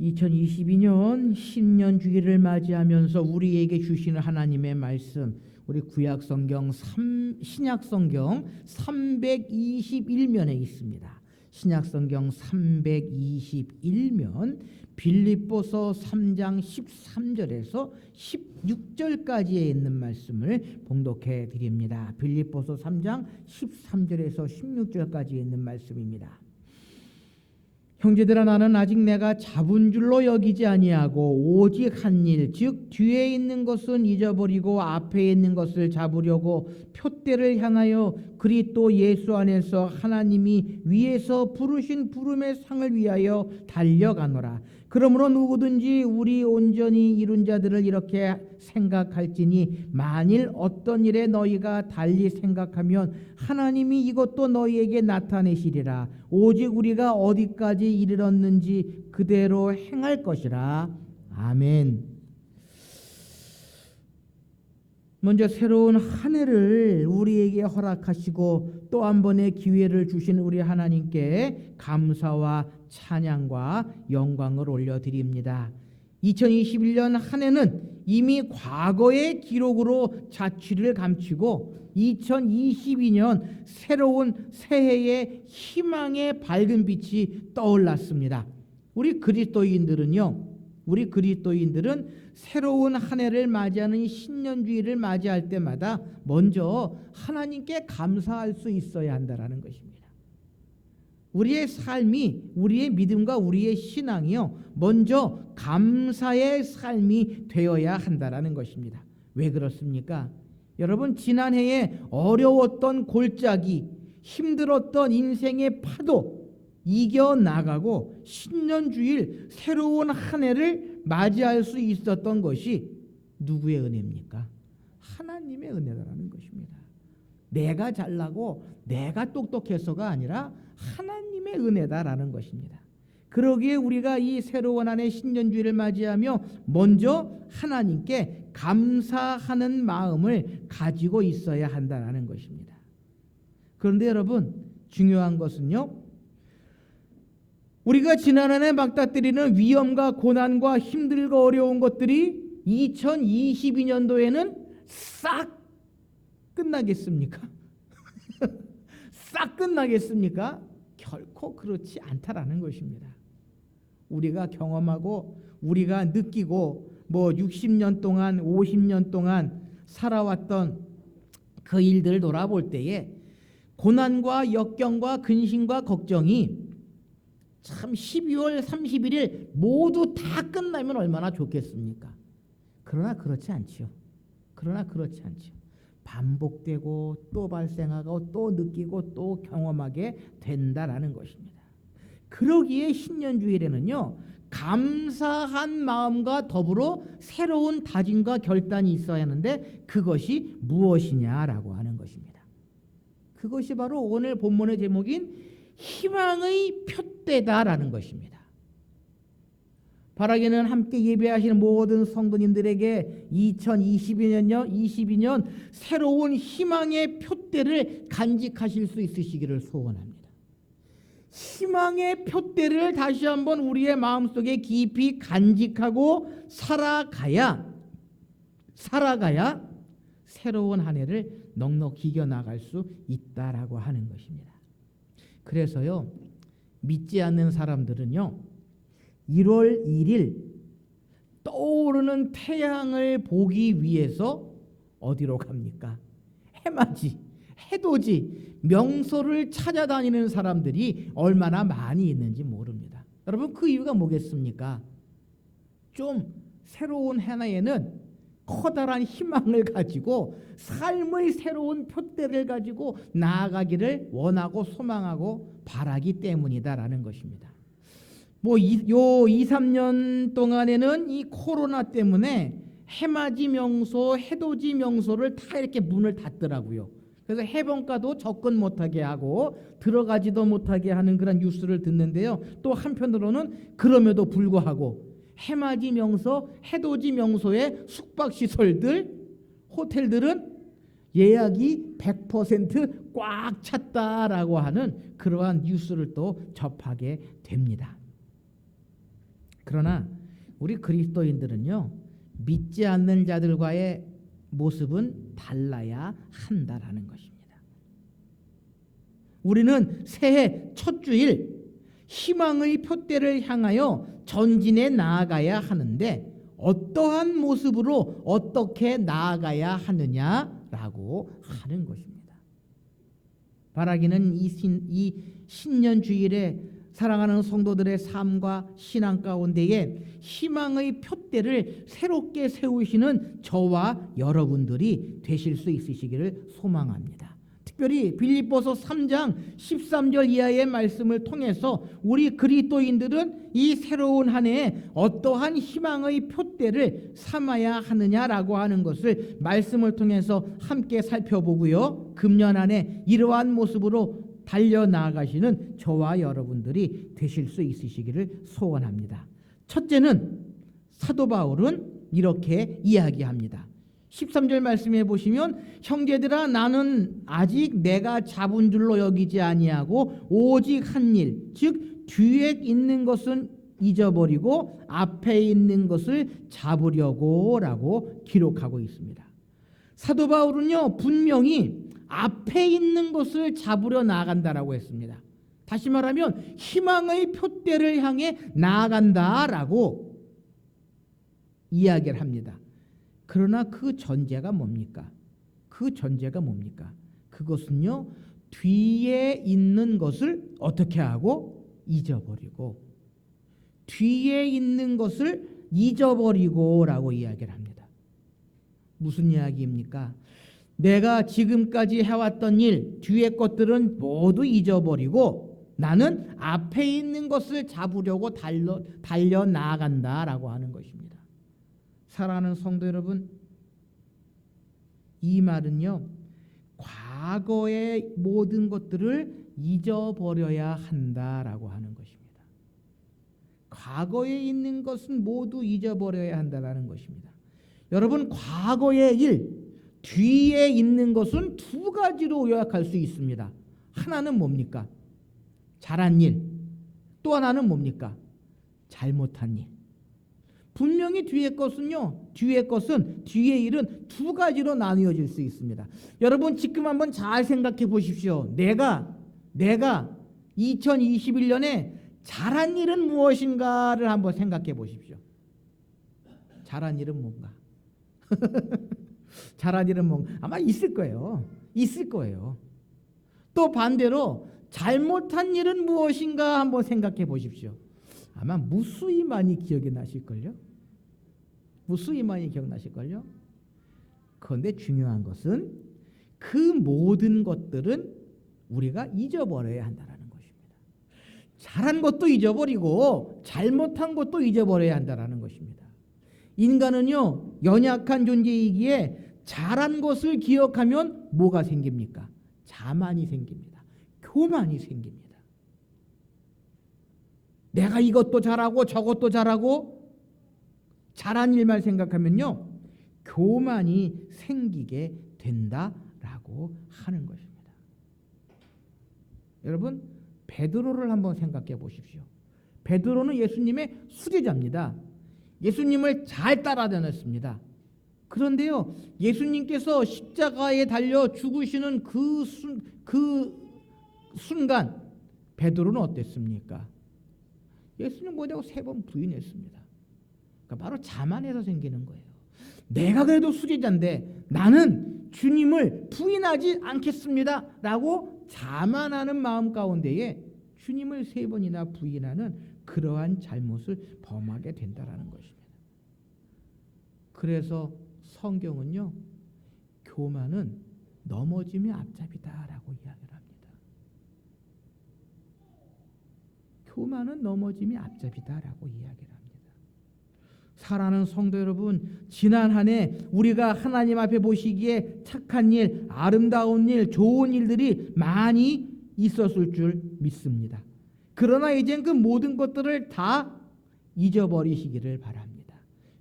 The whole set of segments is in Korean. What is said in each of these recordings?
2022년 신년주일을 맞이하면서 우리에게 주시는 하나님의 말씀, 우리 구약성경 신약성경 321면에 있습니다. 신약성경 321면 빌립보서 3장 13절에서 16절까지에 있는 말씀을 봉독해 드립니다. 빌립보서 3장 13절에서 16절까지에 있는 말씀입니다. 형제들아, 나는 아직 내가 잡은 줄로 여기지 아니하고 오직 한 일, 즉 뒤에 있는 것은 잊어버리고 앞에 있는 것을 잡으려고 표대를 향하여 그리스도 예수 안에서 하나님이 위에서 부르신 부름의 상을 위하여 달려가노라. 그러므로 누구든지 우리 온전히 이룬 자들을 이렇게 생각할지니 만일 어떤 일에 너희가 달리 생각하면 하나님이 이것도 너희에게 나타내시리라. 오직 우리가 어디까지 이르렀는지 그대로 행할 것이라. 아멘. 먼저 새로운 한 해를 우리에게 허락하시고 또 한 번의 기회를 주신 우리 하나님께 감사와 찬양과 영광을 올려드립니다. 2021년 한 해는 이미 과거의 기록으로 자취를 감추고 2022년 새로운 새해의 희망의 밝은 빛이 떠올랐습니다. 우리 그리스도인들은 새로운 한 해를 맞이하는 신년주일을 맞이할 때마다 먼저 하나님께 감사할 수 있어야 한다는 것입니다. 우리의 삶이, 우리의 믿음과 우리의 신앙이요, 먼저 감사의 삶이 되어야 한다는 것입니다. 왜 그렇습니까? 여러분, 지난해에 어려웠던 골짜기, 힘들었던 인생의 파도 이겨나가고 신년주일 새로운 한 해를 맞이할 수 있었던 것이 누구의 은혜입니까? 하나님의 은혜라는 것입니다. 내가 잘나고 내가 똑똑해서가 아니라 하나님의 은혜다라는 것입니다. 그러기에 우리가 이 새로운 한 해 신년주일을 맞이하며 먼저 하나님께 감사하는 마음을 가지고 있어야 한다는 것입니다. 그런데 여러분, 중요한 것은요, 우리가 지난 한 해 맞닥뜨리는 위험과 고난과 힘들고 어려운 것들이 2022년도에는 싹 끝나겠습니까? 싹 끝나겠습니까? 결코 그렇지 않다라는 것입니다. 우리가 경험하고 우리가 느끼고 60년 동안 50년 동안 살아왔던 그 일들을 돌아볼 때에 고난과 역경과 근심과 걱정이 참 12월 31일 모두 다 끝나면 얼마나 좋겠습니까? 그러나 그렇지 않지요. 반복되고 또 발생하고 또 느끼고 또 경험하게 된다라는 것입니다. 그러기에 신년주일에는요, 감사한 마음과 더불어 새로운 다짐과 결단이 있어야 하는데 그것이 무엇이냐라고 하는 것입니다. 그것이 바로 오늘 본문의 제목인 희망의 표대다라는 것입니다. 바라기는 함께 예배하시는 모든 성도님들에게 2022년 새로운 희망의 표대를 간직하실 수 있으시기를 소원합니다. 희망의 표대를 다시 한번 우리의 마음속에 깊이 간직하고 살아가야 새로운 한 해를 넉넉히 이겨나갈 수 있다라고 하는 것입니다. 그래서요, 믿지 않는 사람들은요, 1월 1일 떠오르는 태양을 보기 위해서 어디로 갑니까? 해맞이, 해돋이, 명소를 찾아다니는 사람들이 얼마나 많이 있는지 모릅니다. 여러분, 그 이유가 뭐겠습니까? 좀 새로운 해에는 커다란 희망을 가지고 삶의 새로운 표대를 가지고 나아가기를 원하고 소망하고 바라기 때문이다라는 것입니다. 2, 3년 동안에는 이 코로나 때문에 해맞이 명소, 해돋이 명소를 다 이렇게 문을 닫더라고요. 그래서 해변가도 접근 못하게 하고 들어가지도 못하게 하는 그런 뉴스를 듣는데요. 또 한편으로는 그럼에도 불구하고 해맞이 명소, 해돋이 명소의 숙박시설들, 호텔들은 예약이 100% 꽉 찼다라고 하는 그러한 뉴스를 또 접하게 됩니다. 그러나 우리 그리스도인들은요, 믿지 않는 자들과의 모습은 달라야 한다라는 것입니다. 우리는 새해 첫 주일 희망의 표대를 향하여 전진해 나아가야 하는데 어떠한 모습으로 어떻게 나아가야 하느냐라고 하는 것입니다. 바라기는 이 신년 주일에 사랑하는 성도들의 삶과 신앙 가운데에 희망의 표대를 새롭게 세우시는 저와 여러분들이 되실 수 있으시기를 소망합니다. 특별히 빌립보서 3장 13절 이하의 말씀을 통해서 우리 그리스도인들은 이 새로운 한 해에 어떠한 희망의 표대를 삼아야 하느냐라고 하는 것을 말씀을 통해서 함께 살펴보고요. 금년 한 해 이러한 모습으로 달려나가시는 저와 여러분들이 되실 수 있으시기를 소원합니다. 첫째는 사도 바울은 이렇게 이야기합니다. 13절 말씀해 보시면 형제들아 나는 아직 내가 잡은 줄로 여기지 아니하고 오직 한 일 즉 뒤에 있는 것은 잊어버리고 앞에 있는 것을 잡으려고 라고 기록하고 있습니다. 사도 바울은요 분명히 앞에 있는 것을 잡으려 나아간다라고 했습니다. 다시 말하면 희망의 표대를 향해 나아간다라고 이야기를 합니다. 그러나 그 전제가 뭡니까? 그 전제가 뭡니까? 그것은요 뒤에 있는 것을 어떻게 하고 잊어버리고 뒤에 있는 것을 잊어버리고 라고 이야기를 합니다. 무슨 이야기입니까? 내가 지금까지 해왔던 일, 뒤에 것들은 모두 잊어버리고 나는 앞에 있는 것을 잡으려고 달려 나아간다라고 하는 것입니다. 사랑하는 성도 여러분, 이 말은요, 과거의 모든 것들을 잊어버려야 한다라고 하는 것입니다. 과거에 있는 것은 모두 잊어버려야 한다라는 것입니다. 여러분, 과거의 일, 뒤에 있는 것은 두 가지로 요약할 수 있습니다. 하나는 뭡니까? 잘한 일. 또 하나는 뭡니까? 잘못한 일. 분명히 뒤의 것은 뒤의 일은 두 가지로 나누어질 수 있습니다. 여러분 지금 한번 잘 생각해 보십시오. 내가 2021년에 잘한 일은 무엇인가를 한번 생각해 보십시오. 잘한 일은 뭔가? 잘한 일은 뭔가? 아마 있을 거예요. 있을 거예요. 또 반대로 잘못한 일은 무엇인가 한번 생각해 보십시오. 아마 무수히 많이 기억이 나실걸요? 무수히 많이 기억나실걸요? 그런데 중요한 것은 그 모든 것들은 우리가 잊어버려야 한다는 것입니다. 잘한 것도 잊어버리고 잘못한 것도 잊어버려야 한다는 것입니다. 인간은요 연약한 존재이기에 잘한 것을 기억하면 뭐가 생깁니까? 자만이 생깁니다. 교만이 생깁니다. 내가 이것도 잘하고 저것도 잘하고 잘한 일만 생각하면요 교만이 생기게 된다라고 하는 것입니다. 여러분 베드로를 한번 생각해 보십시오. 베드로는 예수님의 수제자입니다. 예수님을 잘 따라다녔습니다. 그런데요 예수님께서 십자가에 달려 죽으시는 그 순간 베드로는 어땠습니까? 예수님 뭐냐고 3번 부인했습니다. 그러니까 바로 자만해서 생기는 거예요. 내가 그래도 수제자인데 나는 주님을 부인하지 않겠습니다 라고 자만하는 마음 가운데에 주님을 3번이나 부인하는 그러한 잘못을 범하게 된다는 것입니다. 그래서 성경은요 교만은 넘어짐의 앞잡이다라고 이야기를 합니다. 교만은 넘어짐의 앞잡이다라고 이야기를 합니다. 사랑하는 성도 여러분, 지난 한 해 우리가 하나님 앞에 보시기에 착한 일, 아름다운 일, 좋은 일들이 많이 있었을 줄 믿습니다. 그러나 이젠 그 모든 것들을 다 잊어버리시기를 바랍니다.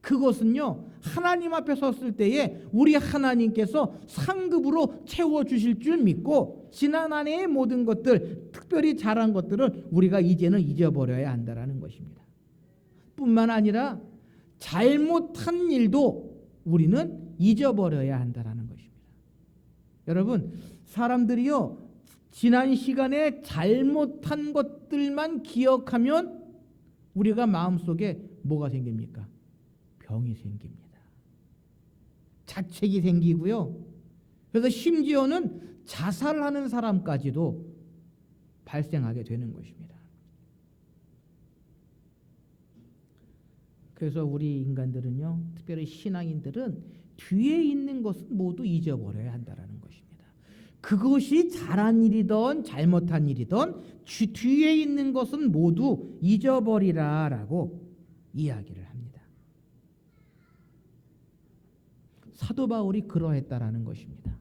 그것은요 하나님 앞에 섰을 때에 우리 하나님께서 상급으로 채워주실 줄 믿고 지난 한 해의 모든 것들, 특별히 잘한 것들은 우리가 이제는 잊어버려야 한다는 것입니다. 뿐만 아니라 잘못한 일도 우리는 잊어버려야 한다는 것입니다. 여러분, 사람들이요, 지난 시간에 잘못한 것들만 기억하면 우리가 마음속에 뭐가 생깁니까? 병이 생깁니다. 자책이 생기고요. 그래서 심지어는 자살하는 사람까지도 발생하게 되는 것입니다. 그래서 우리 인간들은요, 특별히 신앙인들은 뒤에 있는 것은 모두 잊어버려야 한다는 것입니다. 그것이 잘한 일이든 잘못한 일이든 뒤에 있는 것은 모두 잊어버리라라고 이야기를 합니다. 사도 바울이 그러했다라는 것입니다.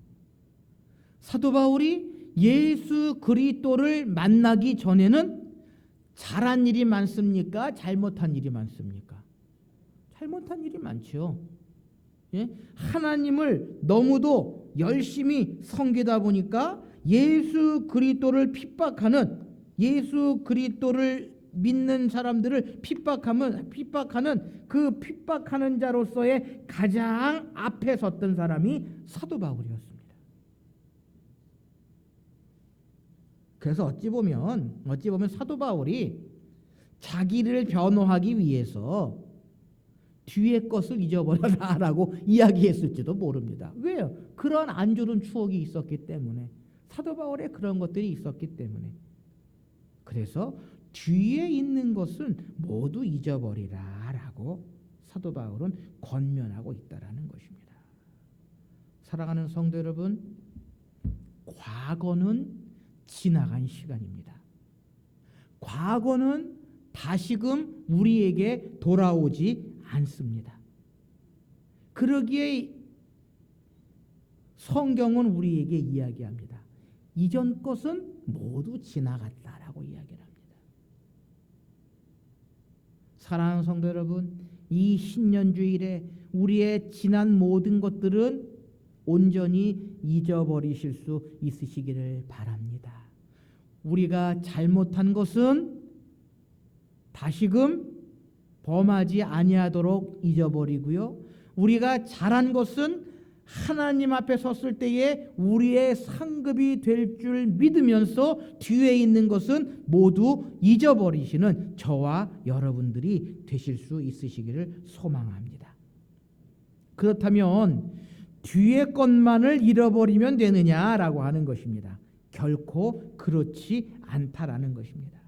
사도 바울이 예수 그리스도를 만나기 전에는 잘한 일이 많습니까? 잘못한 일이 많습니까? 잘못한 일이 많죠. 예? 하나님을 너무도 열심히 섬기다 보니까 예수 그리스도를 핍박하는, 예수 그리스도를 믿는 사람들을 핍박하는 그 핍박하는 자로서의 가장 앞에 섰던 사람이 사도 바울이었습니다. 그래서 어찌 보면 사도 바울이 자기를 변호하기 위해서 뒤의 것을 잊어버려라라고 이야기했을지도 모릅니다. 왜요? 그런 안 좋은 추억이 있었기 때문에, 사도 바울의 그런 것들이 있었기 때문에. 그래서 뒤에 있는 것은 모두 잊어버리라라고 사도 바울은 권면하고 있다라는 것입니다. 사랑하는 성도 여러분, 과거는 지나간 시간입니다. 과거는 다시금 우리에게 돌아오지 않습니다. 그러기에 성경은 우리에게 이야기합니다. 이전 것은 모두 지나갔다라고 이야기를 합니다. 사랑하는 성도 여러분, 이 신년주일에 우리의 지난 모든 것들은 온전히 잊어버리실 수 있으시기를 바랍니다. 우리가 잘못한 것은 다시금 범하지 아니하도록 잊어버리고요. 우리가 잘한 것은 하나님 앞에 섰을 때에 우리의 상급이 될 줄 믿으면서 뒤에 있는 것은 모두 잊어버리시는 저와 여러분들이 되실 수 있으시기를 소망합니다. 그렇다면 뒤에 것만을 잃어버리면 되느냐라고 하는 것입니다. 결코 그렇지 않다라는 것입니다.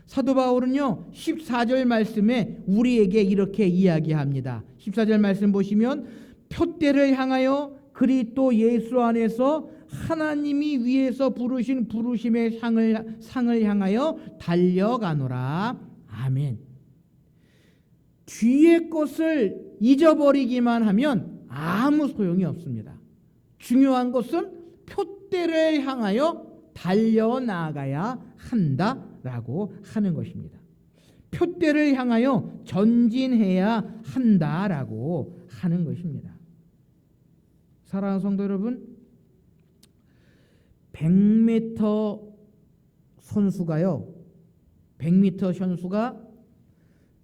사도 바울은요, 14절 말씀에 우리에게 이렇게 이야기합니다. 14절 말씀 보시면, 표대를 향하여 그리스도 예수 안에서 하나님이 위에서 부르신 부르심의 상을 향하여 달려가노라. 아멘. 뒤의 것을 잊어버리기만 하면 아무 소용이 없습니다. 중요한 것은 표대를 향하여 달려나가야 한다라고 하는 것입니다. 표대를 향하여 전진해야 한다라고 하는 것입니다. 사랑하는 성도 여러분, 100m 선수가요, 100m 선수가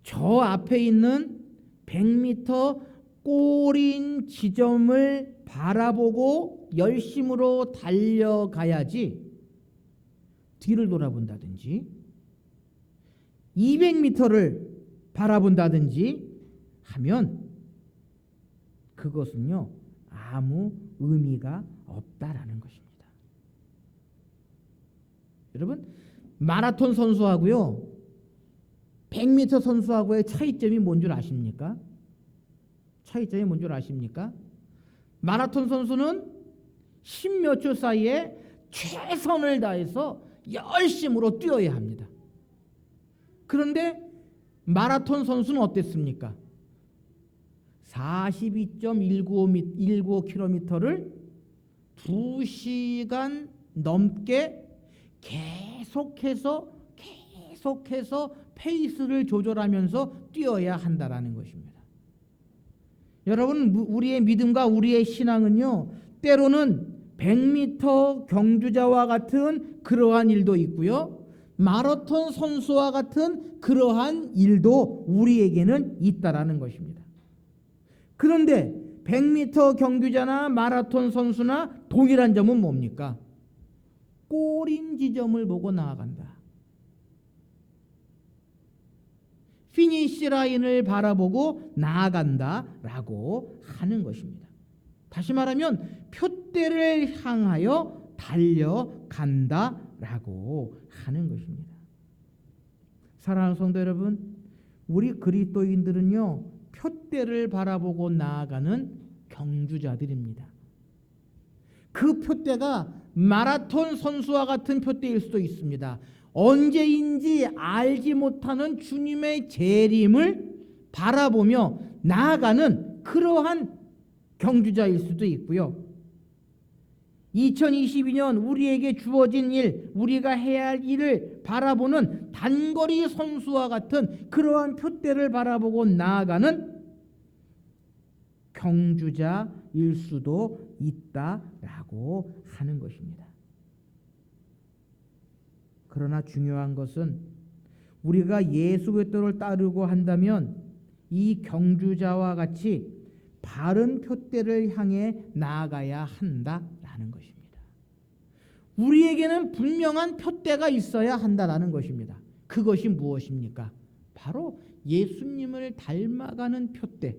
저 앞에 있는 100m 골인 지점을 바라보고 열심으로 달려가야지 뒤를 돌아본다든지 200m를 바라본다든지 하면 그것은요, 아무 의미가 없다라는 것입니다. 여러분, 마라톤 선수하고요 100m 선수하고의 차이점이 뭔 줄 아십니까? 차이점이 뭔 줄 아십니까? 마라톤 선수는 10몇 초 사이에 최선을 다해서 열심으로 뛰어야 합니다. 그런데 마라톤 선수는 어땠습니까? 42.195km를 2시간 넘게 계속해서 페이스를 조절하면서 뛰어야 한다라는 것입니다. 여러분, 우리의 믿음과 우리의 신앙은요, 때로는 100m 경주자와 같은 그러한 일도 있고요, 마라톤 선수와 같은 그러한 일도 우리에게는 있다라는 것입니다. 그런데 100m 경주자나 마라톤 선수나 동일한 점은 뭡니까? 꼬린 지점을 보고 나아간다. 피니시 라인을 바라보고 나아간다라고 하는 것입니다. 다시 말하면 표대를 향하여 달려간다라고 하는 것입니다. 사랑하는 성도 여러분, 우리 그리스도인들은요, 표대를 바라보고 나아가는 경주자들입니다. 그 표대가 마라톤 선수와 같은 표대일 수도 있습니다. 언제인지 알지 못하는 주님의 재림을 바라보며 나아가는 그러한 경주자일 수도 있고요. 2022년 우리에게 주어진 일, 우리가 해야 할 일을 바라보는 단거리 선수와 같은 그러한 표대를 바라보고 나아가는 경주자일 수도 있다라고 하는 것입니다. 그러나 중요한 것은 우리가 예수 그리스도를 따르고 한다면 이 경주자와 같이 바른 표대를 향해 나아가야 한다라는 것입니다. 우리에게는 분명한 표대가 있어야 한다라는 것입니다. 그것이 무엇입니까? 바로 예수님을 닮아가는 표대,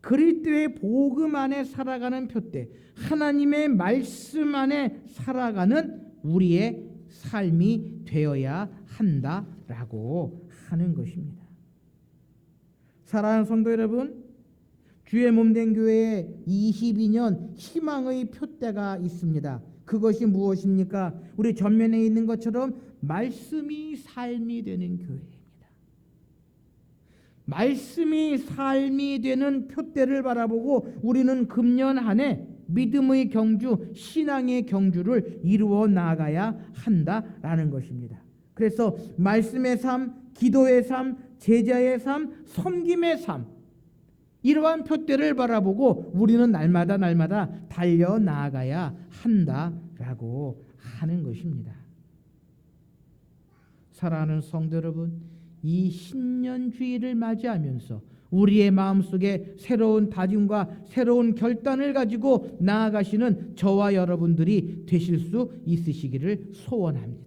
그리스도의 복음 안에 살아가는 표대, 하나님의 말씀 안에 살아가는 우리의 삶이 되어야 한다라고 하는 것입니다. 사랑하는 성도 여러분, 주의 몸된 교회에 22년 희망의 표대가 있습니다. 그것이 무엇입니까? 우리 전면에 있는 것처럼 말씀이 삶이 되는 교회입니다. 말씀이 삶이 되는 표대를 바라보고 우리는 금년 한 해 믿음의 경주, 신앙의 경주를 이루어 나가야 한다라는 것입니다. 그래서 말씀의 삶, 기도의 삶, 제자의 삶, 섬김의 삶, 이러한 표대를 바라보고 우리는 날마다 달려 나아가야 한다라고 하는 것입니다. 사랑하는 성도 여러분, 이 신년주의를 맞이하면서 우리의 마음속에 새로운 다짐과 새로운 결단을 가지고 나아가시는 저와 여러분들이 되실 수 있으시기를 소원합니다.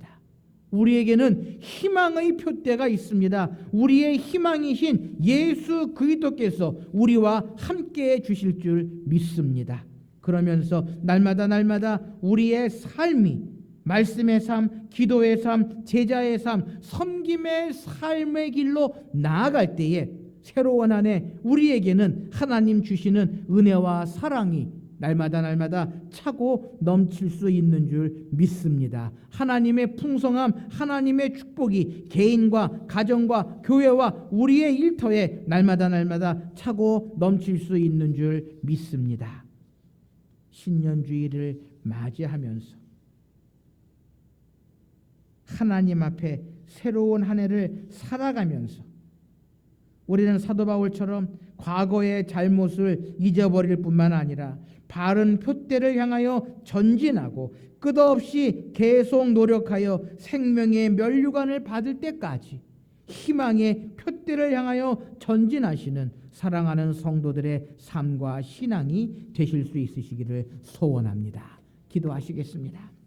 우리에게는 희망의 표대가 있습니다. 우리의 희망이신 예수 그리스도께서 우리와 함께해 주실 줄 믿습니다. 그러면서 날마다 우리의 삶이 말씀의 삶, 기도의 삶, 제자의 삶, 섬김의 삶의 길로 나아갈 때에 새로운 한 해 우리에게는 하나님 주시는 은혜와 사랑이 날마다 차고 넘칠 수 있는 줄 믿습니다. 하나님의 풍성함, 하나님의 축복이 개인과 가정과 교회와 우리의 일터에 날마다 차고 넘칠 수 있는 줄 믿습니다. 신년주의를 맞이하면서 하나님 앞에 새로운 한 해를 살아가면서 우리는 사도 바울처럼 과거의 잘못을 잊어버릴 뿐만 아니라 바른 표대를 향하여 전진하고 끝없이 계속 노력하여 생명의 면류관을 받을 때까지 희망의 표대를 향하여 전진하시는 사랑하는 성도들의 삶과 신앙이 되실 수 있으시기를 소원합니다. 기도하시겠습니다.